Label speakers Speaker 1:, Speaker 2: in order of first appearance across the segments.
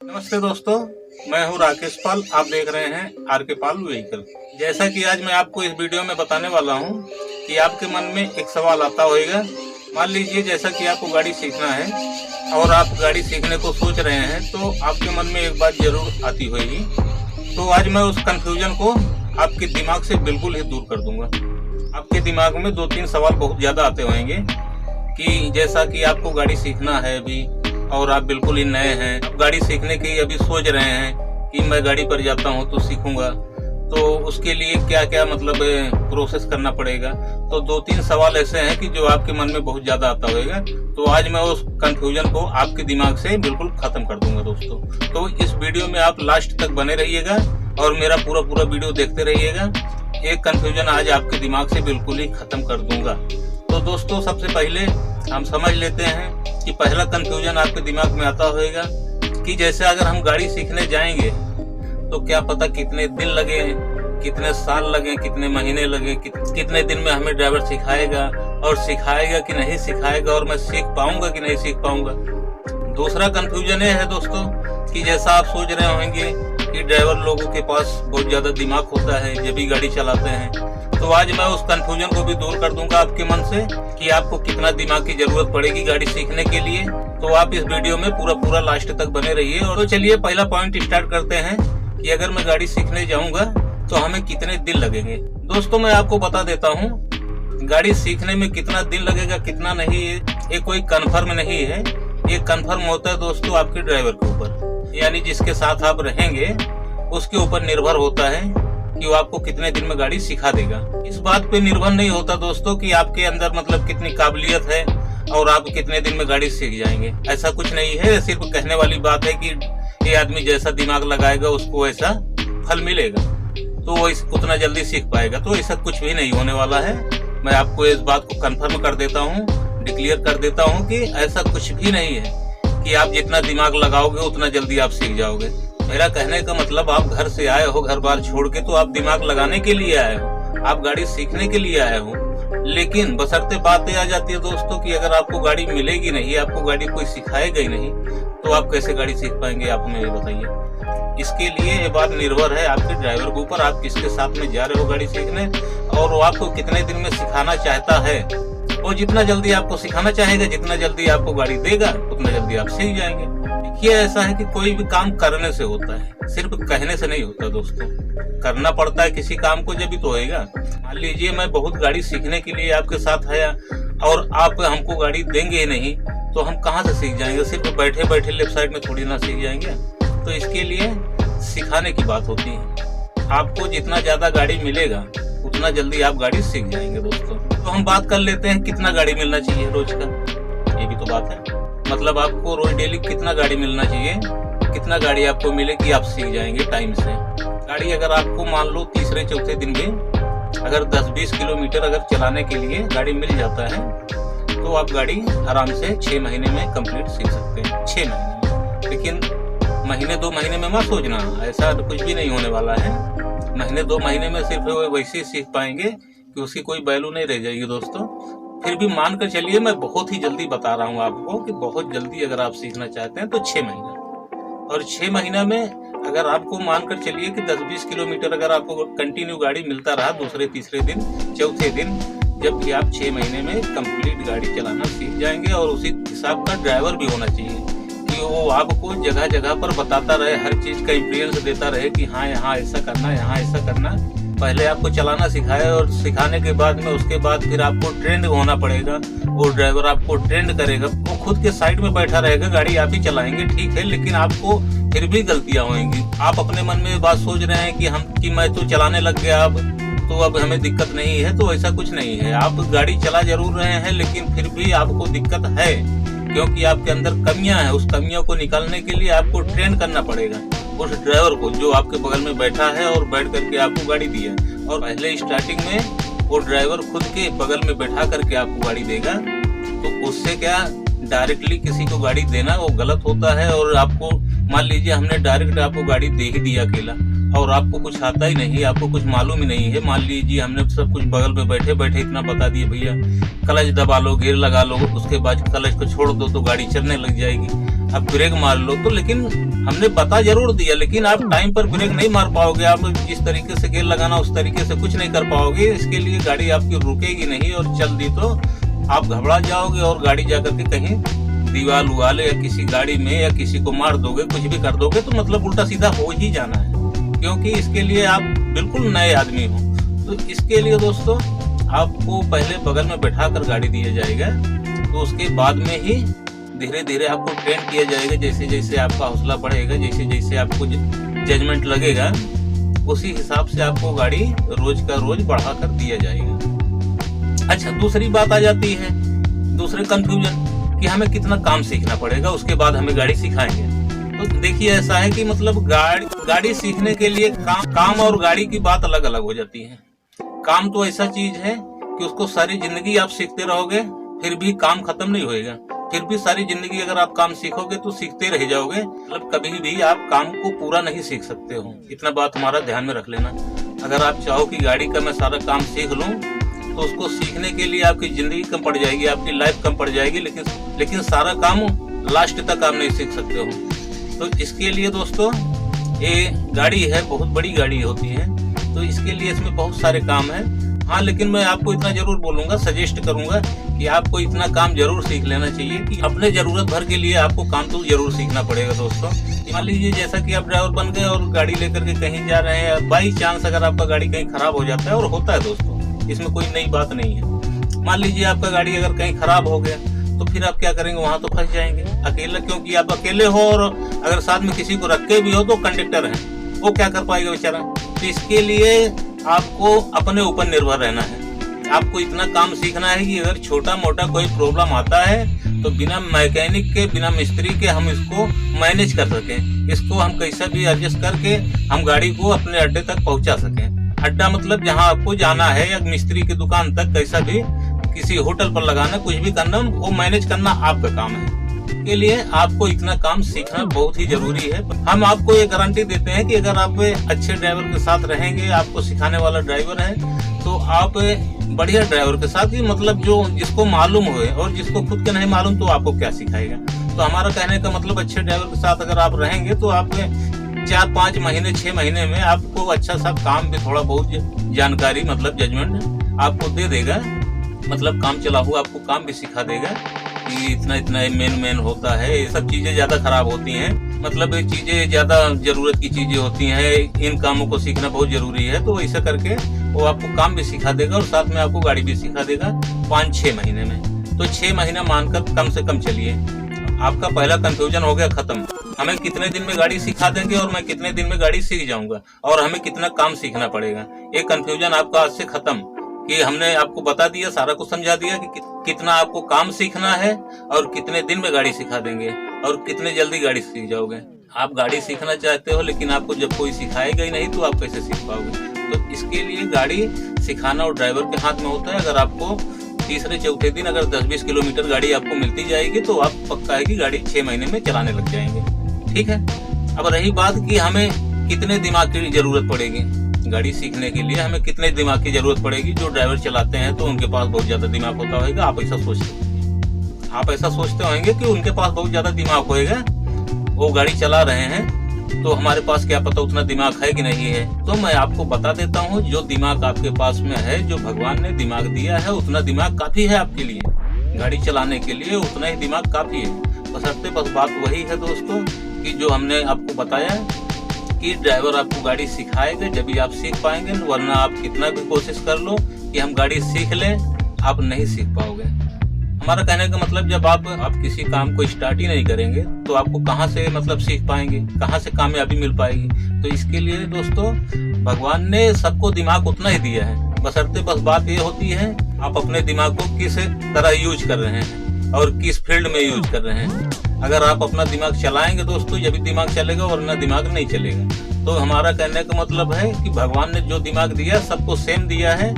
Speaker 1: नमस्ते दोस्तों, मैं हूं राकेश पाल। आप देख रहे हैं आर के पाल व्हीकल। जैसा कि आज मैं आपको इस वीडियो में बताने वाला हूं कि आपके मन में एक सवाल आता होगा। मान लीजिए जैसा कि आपको गाड़ी सीखना है और आप गाड़ी सीखने को सोच रहे हैं तो आपके मन में एक बात जरूर आती होगी। तो आज मैं उस कंफ्यूजन को आपके दिमाग से बिल्कुल ही दूर कर दूंगा। आपके दिमाग में 2-3 सवाल बहुत ज्यादा आते होंगे कि जैसा कि आपको गाड़ी सीखना है अभी और आप बिल्कुल ही नए हैं, आप गाड़ी सीखने की अभी सोच रहे हैं कि मैं गाड़ी पर जाता हूं तो सीखूंगा, तो उसके लिए क्या क्या मतलब प्रोसेस करना पड़ेगा। तो 2-3 सवाल ऐसे हैं कि जो आपके मन में बहुत ज्यादा आता होगा। तो आज मैं उस कंफ्यूजन को आपके दिमाग से बिल्कुल खत्म कर दूंगा दोस्तों। तो इस वीडियो में आप लास्ट तक बने रहिएगा और मेरा पूरा वीडियो देखते रहिएगा। एक कंफ्यूजन आज आपके दिमाग से बिल्कुल ही खत्म कर दूंगा। तो दोस्तों, सबसे पहले हम समझ लेते हैं कि पहला कंफ्यूजन आपके दिमाग में आता होगा कि जैसे अगर हम गाड़ी सीखने जाएंगे तो क्या पता कितने दिन लगे, कितने साल लगे, कितने महीने लगे, कितने दिन में हमें ड्राइवर सिखाएगा और सिखाएगा कि नहीं सिखाएगा और मैं सीख पाऊंगा कि नहीं सीख पाऊंगा। दूसरा कंफ्यूजन ये है दोस्तों कि जैसा आप सोच रहे होंगे कि ड्राइवर लोगों के पास बहुत ज्यादा दिमाग होता है जब भी गाड़ी चलाते हैं। तो आज मैं उस कंफ्यूजन को भी दूर कर दूंगा आपके मन से कि आपको कितना दिमाग की जरूरत पड़ेगी गाड़ी सीखने के लिए। तो आप इस वीडियो में पूरा लास्ट तक बने रहिए। और तो चलिए पहला पॉइंट स्टार्ट करते हैं कि अगर मैं गाड़ी सीखने जाऊंगा तो हमें कितने दिन लगेंगे। दोस्तों, मैं आपको बता देता हूँ, गाड़ी सीखने में कितना दिन लगेगा कितना नहीं ये कोई कन्फर्म नहीं है। ये कन्फर्म होता है दोस्तों आपके ड्राइवर के ऊपर, यानी जिसके साथ आप रहेंगे उसके ऊपर निर्भर होता है कि वो आपको कितने दिन में गाड़ी सिखा देगा। इस बात पे निर्भर नहीं होता दोस्तों कि आपके अंदर मतलब कितनी काबिलियत है और आप कितने दिन में गाड़ी सीख जाएंगे। ऐसा कुछ नहीं है, सिर्फ कहने वाली बात है कि ये आदमी जैसा दिमाग लगाएगा उसको वैसा फल मिलेगा, तो वो उतना जल्दी सीख पाएगा। तो ऐसा कुछ भी नहीं होने वाला है। मैं आपको इस बात को कंफर्म कर देता हूँ, डिक्लेयर कर देता हूँ कि ऐसा कुछ भी नहीं है कि आप जितना दिमाग लगाओगे उतना जल्दी आप सीख जाओगे। मेरा कहने का मतलब, आप घर से आए हो घर बार छोड़ के, तो आप दिमाग लगाने के लिए आए हो, आप गाड़ी सीखने के लिए आए हो। लेकिन बशर्ते बात आ जाती है दोस्तों कि अगर आपको गाड़ी मिलेगी नहीं, आपको गाड़ी कोई सिखाएगा ही नहीं, तो आप कैसे गाड़ी सीख पाएंगे, आप हमें ये बताइए। इसके लिए ये बात निर्भर है आपके ड्राइवर के ऊपर, आप किसके साथ में जा रहे हो गाड़ी सीखने और वो आपको कितने दिन में सिखाना चाहता है। वो जितना जल्दी आपको सिखाना चाहेगा, जितना जल्दी आपको गाड़ी देगा, उतना जल्दी आप सीख जाएंगे। देखिए, ऐसा है कि कोई भी काम करने से होता है, सिर्फ कहने से नहीं होता दोस्तों। करना पड़ता है किसी काम को, जब भी तो होएगा। मान लीजिए मैं बहुत गाड़ी सीखने के लिए आपके साथ आया और आप हमको गाड़ी देंगे ही नहीं, तो हम कहाँ से सीख जाएंगे। सिर्फ बैठे बैठे लेफ्ट साइड में थोड़ी ना सीख जाएंगे। तो इसके लिए सिखाने की बात होती है। आपको जितना ज्यादा गाड़ी मिलेगा उतना जल्दी आप गाड़ी सीख जाएंगे दोस्तों। तो हम बात कर लेते हैं कितना गाड़ी मिलना चाहिए रोज का, ये भी तो बात है। मतलब आपको रोज डेली कितना गाड़ी मिलना चाहिए, कितना गाड़ी आपको मिले कि आप सीख जाएंगे टाइम से। गाड़ी अगर आपको मान लो तीसरे चौथे दिन में अगर 10-20 किलोमीटर अगर चलाने के लिए गाड़ी मिल जाता है तो आप गाड़ी आराम से 6 महीने में कंप्लीट सीख सकते हैं। 6 महीने में। लेकिन महीने 2 महीने में मत सोचना, ऐसा कुछ भी नहीं होने वाला है। महीने 2 महीने में सिर्फ वैसे ही सीख पाएंगे कि उसकी कोई वैल्यू नहीं रह जाएगी दोस्तों। फिर भी मान कर चलिए, मैं बहुत ही जल्दी बता रहा हूँ आपको कि बहुत जल्दी अगर आप सीखना चाहते हैं तो 6 महीना। और 6 महीना में अगर आपको मान कर चलिए कि 10-20 किलोमीटर अगर आपको कंटिन्यू गाड़ी मिलता रहा दूसरे तीसरे दिन चौथे दिन, जब भी आप 6 महीने में कंप्लीट गाड़ी चलाना सीख जाएंगे। और उसी हिसाब का ड्राइवर भी होना चाहिए कि वो आपको जगह जगह पर बताता रहे, हर चीज का इंफ्लुएंस देता रहे कि हाँ यहाँ ऐसा करना, यहाँ ऐसा करना। पहले आपको चलाना सिखाए और सिखाने के बाद में उसके बाद फिर आपको ट्रेंड होना पड़ेगा। वो ड्राइवर आपको ट्रेंड करेगा, वो खुद के साइड में बैठा रहेगा, गाड़ी आप ही चलाएंगे ठीक है, लेकिन आपको फिर भी गलतियां होंगी। आप अपने मन में बात सोच रहे हैं कि मैं तो चलाने लग गया अब, तो अब हमें दिक्कत नहीं है। तो ऐसा कुछ नहीं है, आप गाड़ी चला जरूर रहे हैं लेकिन फिर भी आपको दिक्कत है क्योंकि आपके अंदर कमियां हैं। उस कमियों को निकालने के लिए आपको ट्रेन करना पड़ेगा उस ड्राइवर को जो आपके बगल में बैठा है और बैठ करके आपको गाड़ी दी है। और पहले स्टार्टिंग में वो ड्राइवर खुद के बगल में बैठा करके आपको गाड़ी देगा, तो उससे क्या डायरेक्टली किसी को गाड़ी देना वो गलत होता है। और आपको मान लीजिए हमने डायरेक्ट आपको गाड़ी दे ही दिया अकेला और आपको कुछ आता ही नहीं, आपको कुछ मालूम ही नहीं है। मान लीजिए हमने सब कुछ बगल में बैठे बैठे इतना बता दिया, भैया क्लच दबा लो, गियर लगा लो, उसके बाद क्लच को छोड़ दो तो गाड़ी चलने लग जाएगी। अब ब्रेक मार लो तो, लेकिन हमने बता जरूर दिया, लेकिन आप टाइम पर ब्रेक नहीं मार पाओगे। आप जिस तरीके से गियर लगाना उस तरीके से कुछ नहीं कर पाओगे। इसके लिए गाड़ी आपकी रुकेगी नहीं, और चल दी तो आप घबरा जाओगे और गाड़ी जाकर के कहीं दीवार उवाल या किसी गाड़ी में या किसी को मार दोगे, कुछ भी कर दोगे तो मतलब उल्टा सीधा हो ही जाना है, क्योंकि इसके लिए आप बिल्कुल नए आदमी हो। तो इसके लिए दोस्तों आपको पहले बगल में बैठा कर गाड़ी दिया जाएगा, तो उसके बाद में ही धीरे धीरे आपको ट्रेन किया जाएगा। जैसे जैसे आपका हौसला बढ़ेगा, जैसे जैसे आपको जजमेंट लगेगा, उसी हिसाब से आपको गाड़ी रोज का रोज बढ़ा कर दिया जाएगा। अच्छा, दूसरी बात आ जाती है, दूसरे कंफ्यूजन कि हमें कितना काम सीखना पड़ेगा, उसके बाद हमें गाड़ी सिखाएंगे। तो देखिए, ऐसा है कि मतलब गाड़ी सीखने के लिए काम और गाड़ी की बात अलग अलग हो जाती है। काम तो ऐसा चीज है कि उसको सारी जिंदगी आप सीखते रहोगे, फिर भी काम खत्म नहीं होएगा। फिर भी सारी जिंदगी अगर आप काम सीखोगे तो सीखते रह जाओगे, मतलब कभी भी आप काम को पूरा नहीं सीख सकते हो। इतना बात हमारा ध्यान में रख लेना। अगर आप चाहो कि गाड़ी का मैं सारा काम सीख लूं, तो उसको सीखने के लिए आपकी जिंदगी कम पड़ जाएगी, आपकी लाइफ कम पड़ जाएगी, लेकिन सारा काम लास्ट तक आप नहीं सीख सकते हो। तो इसके लिए दोस्तों, ये गाड़ी है, बहुत बड़ी गाड़ी होती है, तो इसके लिए इसमें बहुत सारे काम है। हाँ, लेकिन मैं आपको इतना जरूर बोलूंगा, सजेस्ट करूंगा कि आपको इतना काम जरूर सीख लेना चाहिए कि अपने जरूरत भर के लिए आपको काम तो जरूर सीखना पड़ेगा दोस्तों। मान लीजिए जैसा कि आप ड्राइवर बन गए और गाड़ी लेकर के कहीं जा रहे हैं, बाई चांस अगर आपका गाड़ी कहीं खराब हो जाता है, और होता है दोस्तों, इसमें कोई नई बात नहीं है। मान लीजिए आपका गाड़ी अगर कहीं खराब हो गया, तो फिर आप क्या करेंगे? वहां तो फंस जाएंगे अकेले, क्योंकि आप अकेले हो, और अगर साथ में किसी को रख के भी हो तो कंडक्टर है, वो क्या कर पाएगा बेचारा। तो इसके लिए आपको अपने ऊपर निर्भर रहना है। आपको इतना काम सीखना है कि अगर छोटा मोटा कोई प्रॉब्लम आता है तो बिना मैकेनिक के, बिना मिस्त्री के हम इसको मैनेज कर सकें, इसको हम कैसा भी एडजस्ट करके हम गाड़ी को अपने अड्डे तक पहुंचा सकें। अड्डा मतलब जहां आपको जाना है, या मिस्त्री की दुकान तक, कैसा भी किसी होटल पर लगाना, कुछ भी करना, वो मैनेज करना आपका काम है। के लिए आपको इतना काम सीखना बहुत ही जरूरी है। हम आपको ये गारंटी देते हैं कि अगर आप अच्छे ड्राइवर के साथ रहेंगे, आपको सिखाने वाला ड्राइवर है, तो आप बढ़िया ड्राइवर के साथ ही, मतलब जो जिसको मालूम हो, और जिसको खुद के नहीं मालूम तो आपको क्या सिखाएगा। तो हमारा कहने का मतलब, अच्छे ड्राइवर के साथ अगर आप रहेंगे तो आप 4-5 महीने 6 महीने में आपको अच्छा सा काम भी, थोड़ा बहुत जानकारी, मतलब जजमेंट आपको दे देगा, मतलब काम चला हुआ आपको काम भी सिखा देगा कि इतना इतना मेन होता है। ये सब चीजें ज्यादा खराब होती हैं, मतलब ये चीजें ज्यादा जरूरत की चीजें होती हैं, इन कामों को सीखना बहुत जरूरी है। तो ऐसा करके वो आपको काम भी सिखा देगा और साथ में आपको गाड़ी भी सिखा देगा 5-6 महीने में। तो 6 महीना मानकर कम से कम चलिए। आपका पहला कंफ्यूजन हो गया खत्म। हमें कितने दिन में गाड़ी सिखा देंगे और मैं कितने दिन में गाड़ी सीख जाऊंगा, और हमें कितना काम सीखना पड़ेगा, ये कंफ्यूजन आपका आज से खत्म। कि हमने आपको बता दिया, सारा कुछ समझा दिया कि कितना आपको काम सीखना है, और कितने दिन में गाड़ी सिखा देंगे, और कितने जल्दी गाड़ी सीख जाओगे। आप गाड़ी सीखना चाहते हो, लेकिन आपको जब कोई सिखाएगा ही नहीं तो आप कैसे सीख पाओगे। तो इसके लिए गाड़ी सिखाना और ड्राइवर के हाथ में होता है। अगर आपको तीसरे चौथे दिन अगर 10-20 किलोमीटर गाड़ी आपको मिलती जाएगी, तो आप पक्का है कि गाड़ी 6 महीने में चलाने लग जाएंगे। ठीक है। अब रही बात कि हमें कितने दिमाग की जरूरत पड़ेगी गाड़ी सीखने के लिए, हमें कितने दिमाग की जरूरत पड़ेगी। जो ड्राइवर चलाते हैं तो उनके पास बहुत ज्यादा दिमाग होता होगा, आप ऐसा सोचते होंगे कि उनके पास बहुत ज्यादा दिमाग होएगा, वो गाड़ी चला रहे हैं, तो हमारे पास क्या पता उतना दिमाग है कि नहीं है। तो मैं आपको बता देता हूँ, जो दिमाग आपके पास में है, जो भगवान ने दिमाग दिया है, उतना दिमाग काफी है आपके लिए। गाड़ी चलाने के लिए उतना ही दिमाग काफी है। बस बात वही है दोस्तों, कि जो हमने आपको बताया कि ड्राइवर आपको गाड़ी सिखाएगा, जब भी आप सीख पाएंगे, वरना आप कितना भी कोशिश कर लो कि हम गाड़ी सीख लें, आप नहीं सीख पाओगे। हमारा कहने का मतलब, जब आप किसी काम को स्टार्ट ही नहीं करेंगे तो आपको कहाँ से मतलब सीख पाएंगे, कहाँ से कामयाबी मिल पाएगी। तो इसके लिए दोस्तों, भगवान ने सबको दिमाग उतना ही दिया है, बशर्ते बस बात ये होती है आप अपने दिमाग को किस तरह यूज कर रहे हैं और किस फील्ड में यूज कर रहे हैं। अगर आप अपना दिमाग चलाएंगे दोस्तों, जब भी दिमाग चलेगा, वरना दिमाग नहीं चलेगा। तो हमारा कहने का मतलब है कि भगवान ने जो दिमाग दिया सबको सेम दिया है,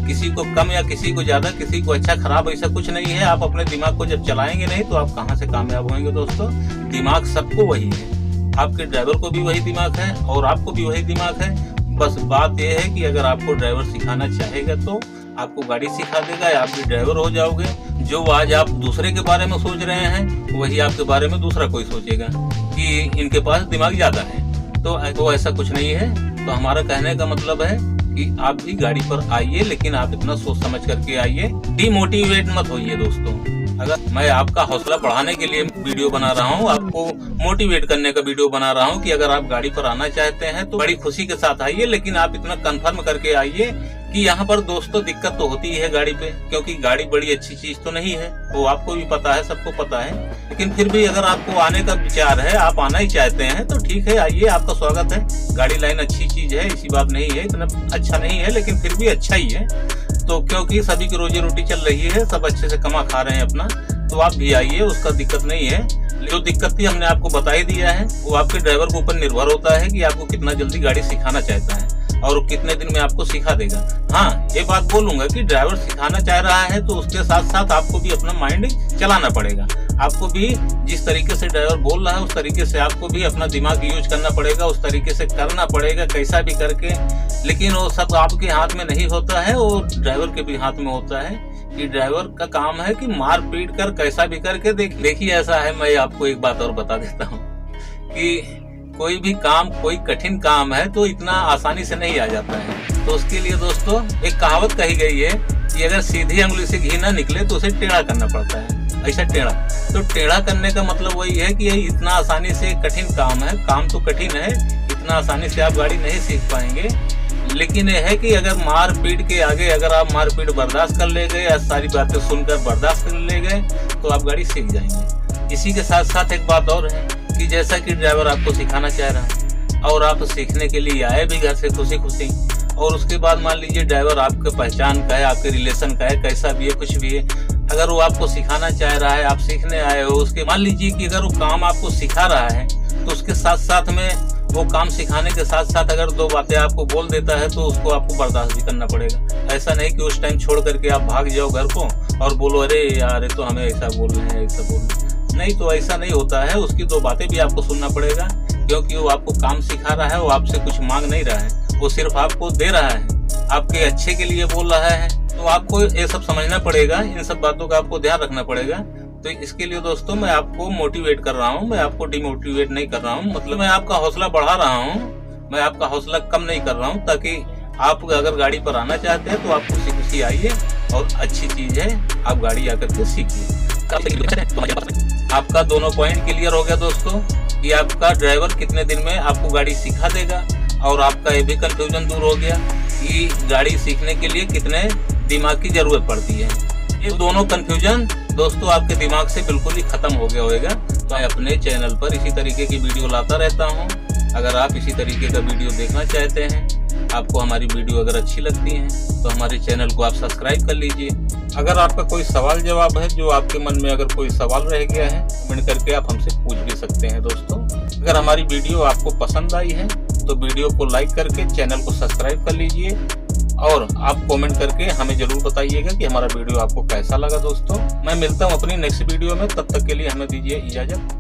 Speaker 1: किसी को कम या किसी को ज्यादा, किसी को अच्छा खराब, ऐसा कुछ नहीं है। आप अपने दिमाग को जब चलाएंगे नहीं तो आप कहाँ से कामयाब होंगे दोस्तों। दिमाग सबको वही है, आपके ड्राइवर को भी वही दिमाग है और आपको भी वही दिमाग है। बस बात यह है कि अगर आपको ड्राइवर सिखाना चाहेगा तो आपको गाड़ी सिखा देगा, आप भी ड्राइवर हो जाओगे। जो आज आप दूसरे के बारे में सोच रहे हैं वही आपके बारे में दूसरा कोई सोचेगा कि इनके पास दिमाग ज्यादा है। तो ऐसा कुछ नहीं है। तो हमारा कहने का मतलब है कि आप भी गाड़ी पर आइए, लेकिन आप इतना सोच समझ करके आइए, डिमोटिवेट मत होइए दोस्तों। अगर मैं आपका हौसला बढ़ाने के लिए वीडियो बना रहा हूँ, आपको मोटिवेट करने का वीडियो बना रहा हूँ कि अगर आप गाड़ी पर आना चाहते हैं तो बड़ी खुशी के साथ आइए, लेकिन आप इतना कंफर्म करके आइए कि यहाँ पर दोस्तों दिक्कत तो होती है गाड़ी पे, क्योंकि गाड़ी बड़ी अच्छी चीज तो नहीं है, वो आपको भी पता है, सबको पता है। लेकिन फिर भी अगर आपको आने का विचार है, आप आना ही चाहते हैं तो ठीक है, आइए, आपका स्वागत है। गाड़ी लाइन अच्छी चीज है, ऐसी बात नहीं है, इतना अच्छा नहीं है लेकिन फिर भी अच्छा ही है। तो क्योंकि सभी की रोजी रोटी चल रही है, सब अच्छे से कमा खा रहे हैं अपना, तो आप भी आइए, उसका दिक्कत नहीं है। जो दिक्कत थी हमने आपको बता ही दिया है, वो आपके ड्राइवर के ऊपर निर्भर होता है कि आपको कितना जल्दी गाड़ी सिखाना चाहता है और कितने दिन में आपको सिखा देगा। हाँ, ये बात बोलूंगा कि ड्राइवर सिखाना चाह रहा है तो उसके साथ साथ आपको भी अपना माइंड चलाना पड़ेगा। आपको भी जिस तरीके से ड्राइवर बोल रहा है उस तरीके से आपको भी अपना दिमाग यूज करना पड़ेगा, उस तरीके से करना पड़ेगा, कैसा भी करके। लेकिन वो सब आपके हाथ में नहीं होता है, वो ड्राइवर के भी हाथ में होता है कि ड्राइवर का काम है कि मार पीट कर कैसा भी करके देखिए। ऐसा है, मैं आपको एक बात और बता देता हूँ कि कोई भी काम, कोई कठिन काम है तो इतना आसानी से नहीं आ जाता है। तो उसके लिए दोस्तों एक कहावत कही गई है कि अगर सीधी अंगुली से घी ना निकले तो उसे टेढ़ा करना पड़ता है। ऐसा टेढ़ा, तो टेढ़ा करने का मतलब वही है कि ये इतना आसानी से कठिन काम है, काम तो कठिन है, इतना आसानी से आप गाड़ी नहीं सीख पाएंगे। लेकिन यह है कि अगर मार पीट के आगे अगर आप मार पीट बर्दाश्त कर ले गए या सारी बातें सुनकर बर्दाश्त कर ले गए तो आप गाड़ी सीख जाएंगे। इसी के साथ साथ एक बात और है कि जैसा कि ड्राइवर आपको सिखाना चाह रहा है और आप सीखने के लिए आए भी घर से खुशी खुशी, और उसके बाद मान लीजिए ड्राइवर आपके पहचान का है, आपके रिलेशन का है, कैसा भी है, कुछ भी है, अगर वो आपको सिखाना चाह रहा है, आप सीखने आए हो, उसके मान लीजिए कि अगर वो काम आपको सिखा रहा है तो उसके साथ साथ में वो काम सिखाने के साथ साथ अगर दो बातें आपको बोल देता है तो उसको आपको बर्दाश्त भी करना पड़ेगा। ऐसा नहीं कि उस टाइम छोड़ करके आप भाग जाओ घर को और बोलो अरे यार तो हमें ऐसा बोल रहे हैं, ऐसा बोल रहे हैं। नहीं, तो ऐसा नहीं होता है। उसकी दो बातें भी आपको सुनना पड़ेगा, क्योंकि वो आपको काम सिखा रहा है, वो आपसे कुछ मांग नहीं रहा है, वो सिर्फ आपको दे रहा है, आपके अच्छे के लिए बोल रहा है। तो आपको ये सब समझना पड़ेगा, इन सब बातों का आपको ध्यान रखना पड़ेगा। तो इसके लिए दोस्तों मैं आपको मोटिवेट कर रहा हूँ, मैं आपको डिमोटिवेट नहीं कर रहा हूँ, मतलब मैं आपका हौसला बढ़ा रहा हूँ, मैं आपका हौसला कम नहीं कर रहा हूँ, ताकि आप अगर गाड़ी पर आना चाहते हैं तो आप खुशी खुशी आइए, और अच्छी चीज है आप गाड़ी आकर के सीखिए। आपका दोनों पॉइंट क्लियर हो गया दोस्तों कि आपका ड्राइवर कितने दिन में आपको गाड़ी सिखा देगा, और आपका ये भी कंफ्यूजन दूर हो गया कि गाड़ी सीखने के लिए कितने दिमाग की जरूरत पड़ती है। ये दोनों कंफ्यूजन दोस्तों आपके दिमाग से बिल्कुल ही खत्म हो गया होगा। तो मैं अपने चैनल पर इसी तरीके की वीडियो लाता रहता हूँ। अगर आप इसी तरीके का वीडियो देखना चाहते हैं, आपको हमारी वीडियो अगर अच्छी लगती है तो हमारे चैनल को आप सब्सक्राइब कर लीजिए। अगर आपका कोई सवाल जवाब है, जो आपके मन में अगर कोई सवाल रह गया है, कमेंट करके आप हमसे पूछ भी सकते हैं दोस्तों। अगर हमारी वीडियो आपको पसंद आई है तो वीडियो को लाइक करके चैनल को सब्सक्राइब कर लीजिए, और आप कमेंट करके हमें जरूर बताइएगा कि हमारा वीडियो आपको कैसा लगा दोस्तों। मैं मिलता हूं अपनी नेक्स्ट वीडियो में, तब तक के लिए हमें दीजिए इजाजत।